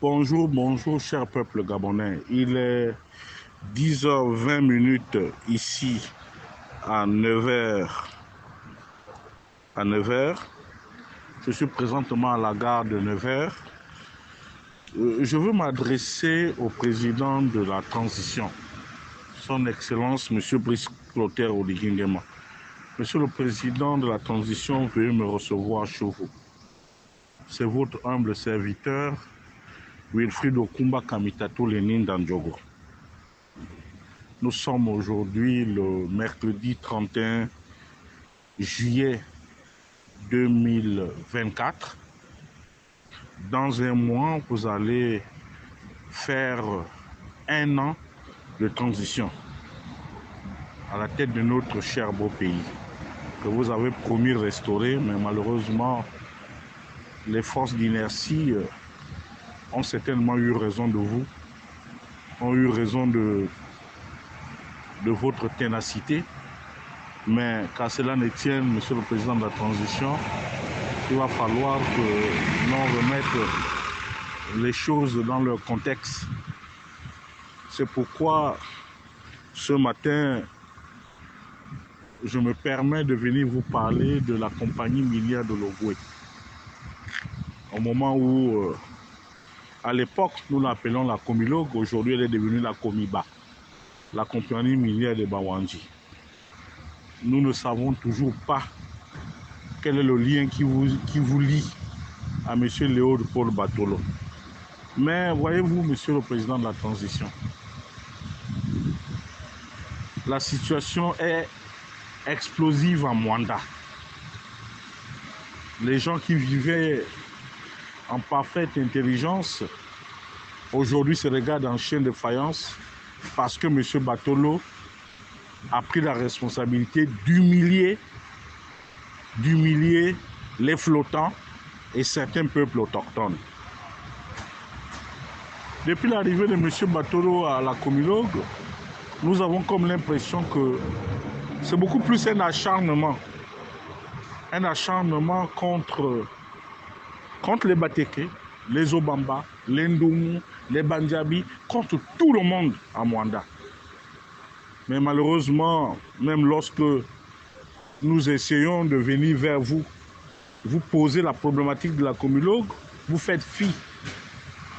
Bonjour, bonjour, cher peuple gabonais. Il est 10h20 ici à 9h. À 9h. Je suis présentement à la gare de 9h. Je veux m'adresser au président de la transition, son Excellence, M. Brice Clotaire Oligui Nguema. Monsieur le président de la transition, veuillez me recevoir chez vous. C'est votre humble serviteur, Wilfried Okumba Kamitatou Lénine Dandjogo. Nous sommes aujourd'hui le mercredi 31 juillet 2024. Dans un mois, vous allez faire un an de transition à la tête de notre cher beau pays que vous avez promis restaurer, mais malheureusement, les forces d'inertie ont certainement eu raison de vous, ont eu raison de votre ténacité. Mais qu'à cela ne tienne, Monsieur le Président de la Transition, il va falloir que l'on remette les choses dans leur contexte. C'est pourquoi ce matin, je me permets de venir vous parler de la compagnie minière de Logoué. Au moment où, à l'époque, nous l'appelons la Comilog, aujourd'hui elle est devenue la Comiba, la compagnie minière de Bawandji. Nous ne savons toujours pas quel est le lien qui vous lie à M. Léopold Batolo. Mais voyez-vous, Monsieur le Président de la Transition, la situation est explosive à Mwanda. Les gens qui vivaient en parfaite intelligence, aujourd'hui se regardent en chien de faïence parce que M. Batolo a pris la responsabilité d'humilier les flottants et certains peuples autochtones. Depuis l'arrivée de M. Batolo à la Comilog, nous avons comme l'impression que c'est beaucoup plus un acharnement contre les Bateke, les Obamba, les Ndoumou, les Bandjabi, contre tout le monde à Mwanda. Mais malheureusement, même lorsque nous essayons de venir vers vous, vous poser la problématique de la Comilog, vous faites fi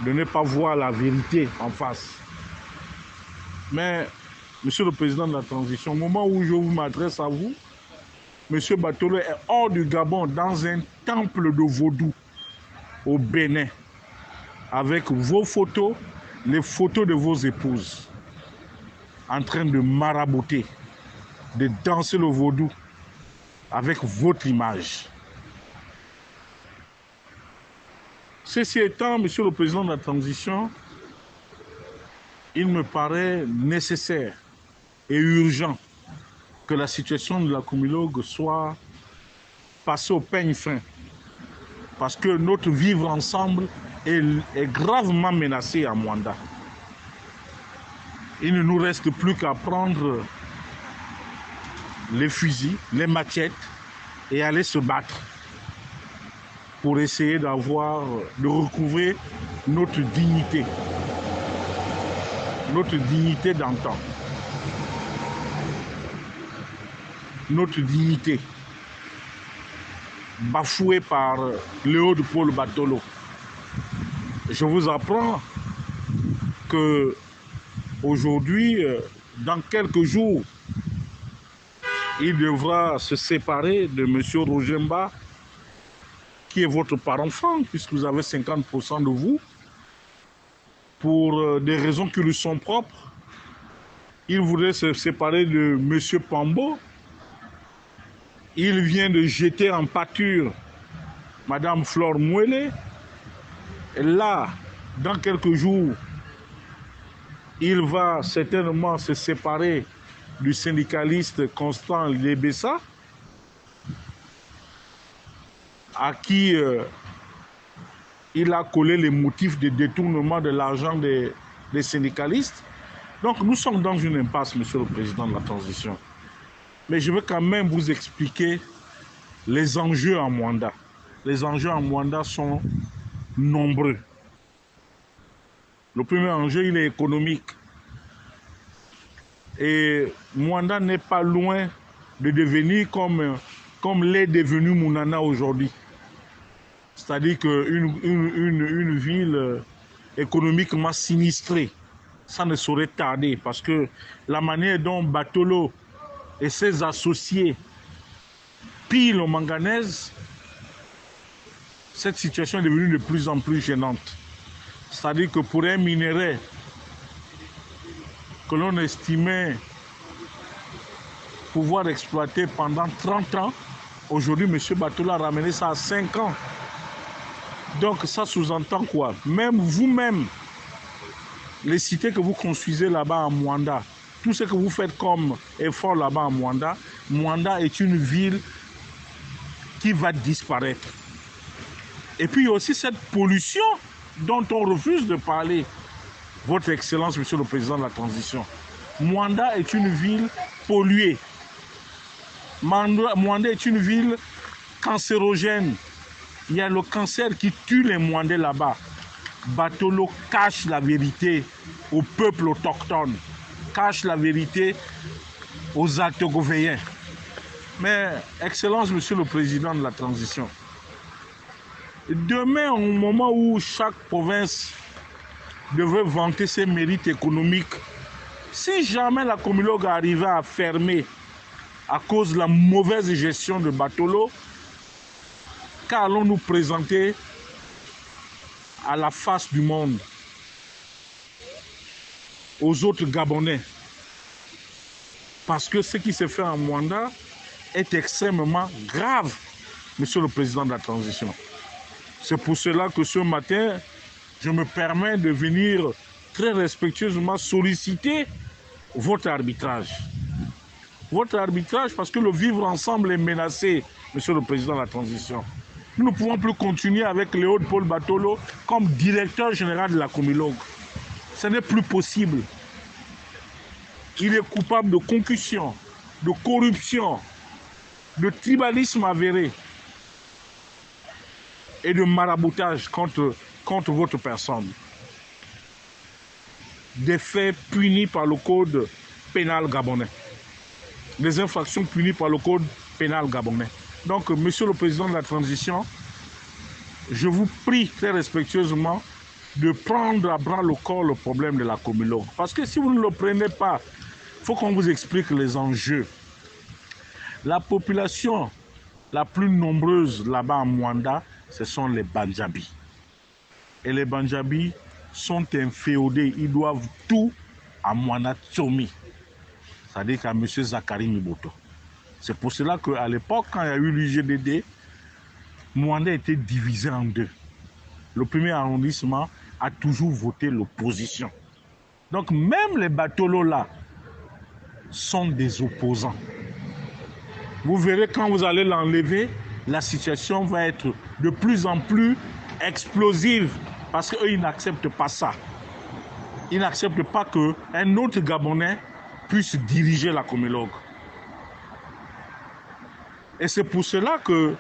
de ne pas voir la vérité en face. Mais, Monsieur le Président de la Transition, au moment où je m'adresse à vous, Monsieur Batolo est hors du Gabon dans un temple de vaudou au Bénin, avec vos photos, les photos de vos épouses, en train de marabouter, de danser le vaudou avec votre image. Ceci étant, Monsieur le Président de la Transition, il me paraît nécessaire et urgent que la situation de la Comilog soit passée au peigne fin, parce que notre vivre ensemble est gravement menacé à Mwanda. Il ne nous reste plus qu'à prendre les fusils, les machettes et aller se battre pour essayer de recouvrer notre dignité d'antan, notre dignité bafouée par Léopold Batolo. Je vous apprends que aujourd'hui, dans quelques jours, il devra se séparer de M. Rojemba, qui est votre parent franc, puisque vous avez 50% de vous, pour des raisons qui lui sont propres. Il voudrait se séparer de M. Pambo. Il vient de jeter en pâture Mme Flore Mouele. Et là, dans quelques jours, il va certainement se séparer du syndicaliste Constant Lebessa, à qui il a collé les motifs de détournement de l'argent des syndicalistes. Donc nous sommes dans une impasse, Monsieur le Président de la Transition. Mais je veux quand même vous expliquer les enjeux en Mwanda. Les enjeux en Mwanda sont nombreux. Le premier enjeu, il est économique. Et Mwanda n'est pas loin de devenir comme l'est devenu Mounana aujourd'hui. C'est-à-dire qu'une ville économiquement sinistrée, ça ne saurait tarder parce que la manière dont Batolo et ses associés pillent le manganèse, cette situation est devenue de plus en plus gênante. C'est-à-dire que pour un minerai que l'on estimait pouvoir exploiter pendant 30 ans, aujourd'hui, M. Batolo a ramené ça à 5 ans. Donc ça sous-entend quoi? Même vous-même, les cités que vous construisez là-bas à Mwanda, tout ce que vous faites comme effort là-bas à Mwanda, Mwanda est une ville qui va disparaître. Et puis il y a aussi cette pollution dont on refuse de parler. Votre Excellence, Monsieur le Président de la Transition. Mwanda est une ville polluée. Mwanda est une ville cancérogène. Il y a le cancer qui tue les Mwandais là-bas. Batolo cache la vérité au peuple autochtone, cache la vérité aux Altogovéens. Mais, Excellence, Monsieur le Président de la Transition, demain, au moment où chaque province devrait vanter ses mérites économiques, si jamais la Comilog arrivait à fermer à cause de la mauvaise gestion de Batolo, qu'allons-nous présenter à la face du monde, aux autres Gabonais? Parce que ce qui se fait en Mwanda est extrêmement grave, Monsieur le Président de la Transition. C'est pour cela que ce matin, je me permets de venir très respectueusement solliciter votre arbitrage. Votre arbitrage parce que le vivre ensemble est menacé, Monsieur le Président de la Transition. Nous ne pouvons plus continuer avec Léopold Paul Batolo comme directeur général de la Comilog. Ce n'est plus possible. Il est coupable de concussion, de corruption, de tribalisme avéré et de maraboutage contre votre personne. Des faits punis par le code pénal gabonais. Des infractions punies par le code pénal gabonais. Donc, Monsieur le Président de la Transition, je vous prie très respectueusement de prendre à bras le corps le problème de la Comilog. Parce que si vous ne le prenez pas, il faut qu'on vous explique les enjeux. La population la plus nombreuse là-bas à Mwanda, ce sont les Bandjabis. Et les Bandjabis sont inféodés. Ils doivent tout à Mwanda Tsomi. C'est-à-dire qu'à M. Zakari Miboto. C'est pour cela qu'à l'époque, quand il y a eu l'UGDD, Mwanda était divisé en deux. Le premier arrondissement a toujours voté l'opposition. Donc même les Batolos là sont des opposants. Vous verrez quand vous allez l'enlever, la situation va être de plus en plus explosive parce qu'eux, ils n'acceptent pas ça. Ils n'acceptent pas qu'un autre Gabonais puisse diriger la Comilog. Et c'est pour cela que,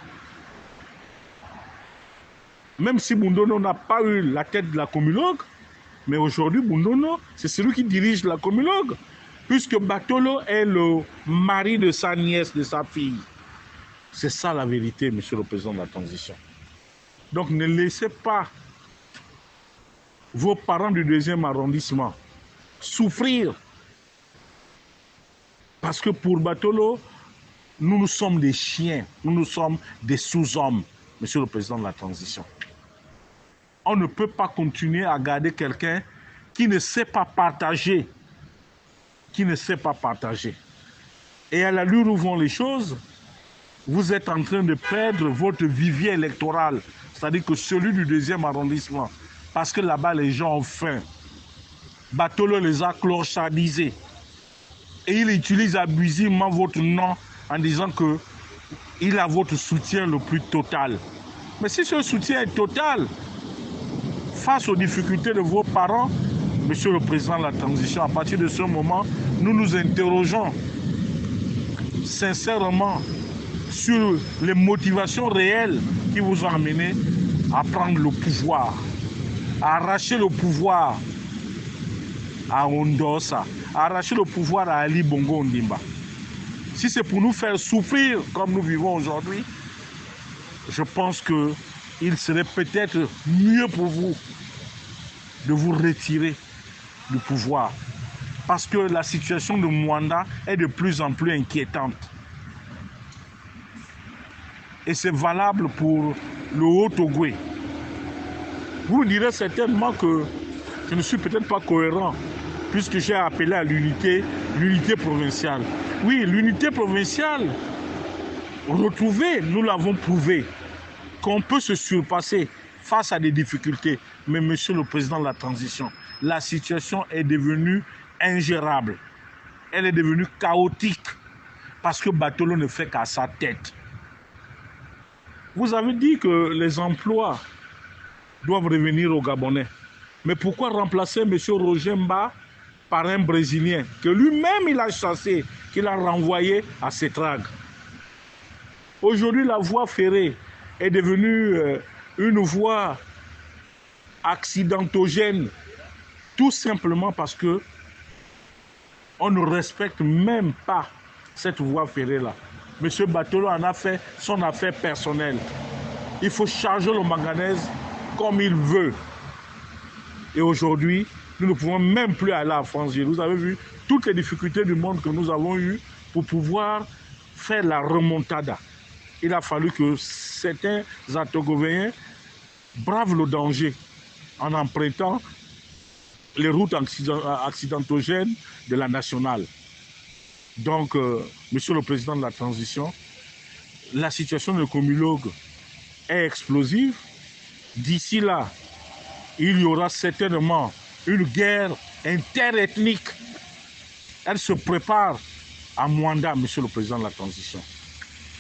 même si Bundono n'a pas eu la tête de la Comilog, mais aujourd'hui, Bundono, c'est celui qui dirige la Comilog, puisque Batolo est le mari de sa nièce, de sa fille. C'est ça la vérité, Monsieur le Président de la Transition. Donc ne laissez pas vos parents du deuxième arrondissement souffrir. Parce que pour Batolo, nous sommes des chiens, nous sommes des sous-hommes, Monsieur le Président de la Transition. On ne peut pas continuer à garder quelqu'un qui ne sait pas partager. Qui ne sait pas partager. Et à l'allure où vont les choses, vous êtes en train de perdre votre vivier électoral, c'est-à-dire que celui du deuxième arrondissement, parce que là-bas les gens ont faim. Batolo les a clochardisés. Et il utilise abusivement votre nom en disant qu'il a votre soutien le plus total. Mais si ce soutien est total, face aux difficultés de vos parents, Monsieur le Président de la Transition, à partir de ce moment, nous nous interrogeons sincèrement sur les motivations réelles qui vous ont amené à prendre le pouvoir, à arracher le pouvoir à Ondosa, à arracher le pouvoir à Ali Bongo Ondimba. Si c'est pour nous faire souffrir comme nous vivons aujourd'hui, je pense qu'il serait peut-être mieux pour vous de vous retirer du pouvoir. Parce que la situation de Mwanda est de plus en plus inquiétante. Et c'est valable pour le Haut-Togoué. Vous me direz certainement que je ne suis peut-être pas cohérent, puisque j'ai appelé à l'unité provinciale. Oui, l'unité provinciale, retrouvée, nous l'avons prouvé, qu'on peut se surpasser face à des difficultés. Mais monsieur le président de la transition, la situation est devenue ingérable. Elle est devenue chaotique parce que Batolo ne fait qu'à sa tête. Vous avez dit que les emplois doivent revenir aux Gabonais. Mais pourquoi remplacer M. Roger Mba par un Brésilien que lui-même il a chassé, qu'il a renvoyé à Sétrague? Aujourd'hui, la voie ferrée est devenue une voie accidentogène, tout simplement parce que on ne respecte même pas cette voie ferrée-là. M. Batolo en a fait son affaire personnelle. Il faut charger le manganèse comme il veut. Et aujourd'hui, nous ne pouvons même plus aller à Francheville. Vous avez vu toutes les difficultés du monde que nous avons eues pour pouvoir faire la remontada. Il a fallu que certains Atogovéens bravent le danger en empruntant les routes accidentogènes de la nationale. Donc, monsieur le président de la transition, la situation de Komilog est explosive. D'ici là, il y aura certainement une guerre interethnique. Elle se prépare à Mwanda, monsieur le président de la transition.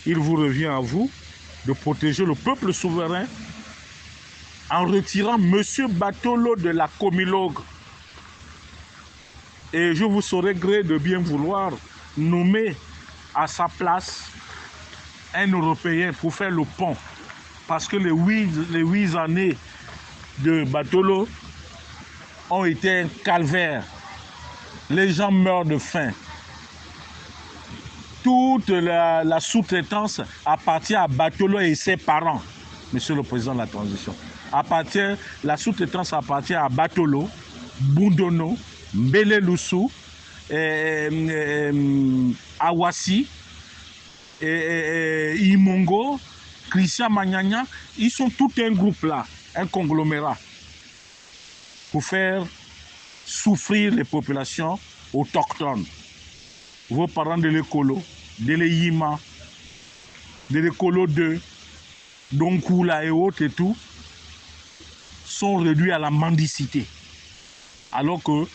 Il vous revient à vous de protéger le peuple souverain en retirant monsieur Batolo de la Komilog. Et je vous saurai gré de bien vouloir nommer à sa place un Européen pour faire le pont. Parce que les 8 années de Batolo ont été un calvaire. Les gens meurent de faim. Toute la sous-traitance appartient à Batolo et ses parents, monsieur le président de la transition. La sous-traitance appartient à Batolo, Bundono, Mbele Lusu, Awasi, Imongo, Christian Magnagna. Ils sont tout un groupe là, un conglomérat, pour faire souffrir les populations autochtones. Vos parents de l'écolo, de l'Eyima, de l'écolo 2, Donkula et autres et tout, sont réduits à la mendicité. Alors que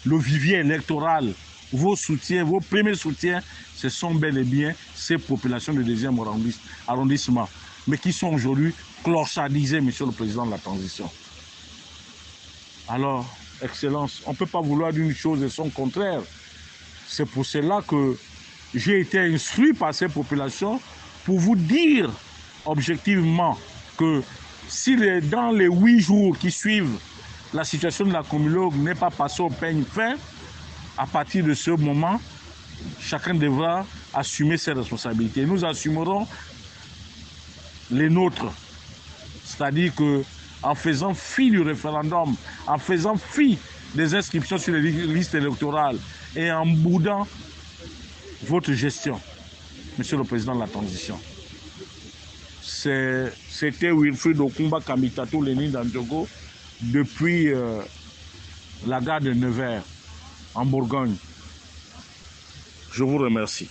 le vivier électoral, vos soutiens, vos premiers soutiens, ce sont bel et bien ces populations du 2e arrondissement, mais qui sont aujourd'hui clochardisées, monsieur le président de la transition. Alors, Excellence, on ne peut pas vouloir d'une chose et son contraire. C'est pour cela que j'ai été instruit par ces populations pour vous dire objectivement que si dans les 8 jours qui suivent, la situation de la Komilog n'est pas passée au peigne fin, à partir de ce moment, chacun devra assumer ses responsabilités. Nous assumerons les nôtres. C'est-à-dire qu'en faisant fi du référendum, en faisant fi des inscriptions sur les listes électorales et en boudant votre gestion, monsieur le président de la transition. C'était Wilfried Okumba Kamitato Lénine d'Andjogo depuis la gare de Nevers, en Bourgogne. Je vous remercie.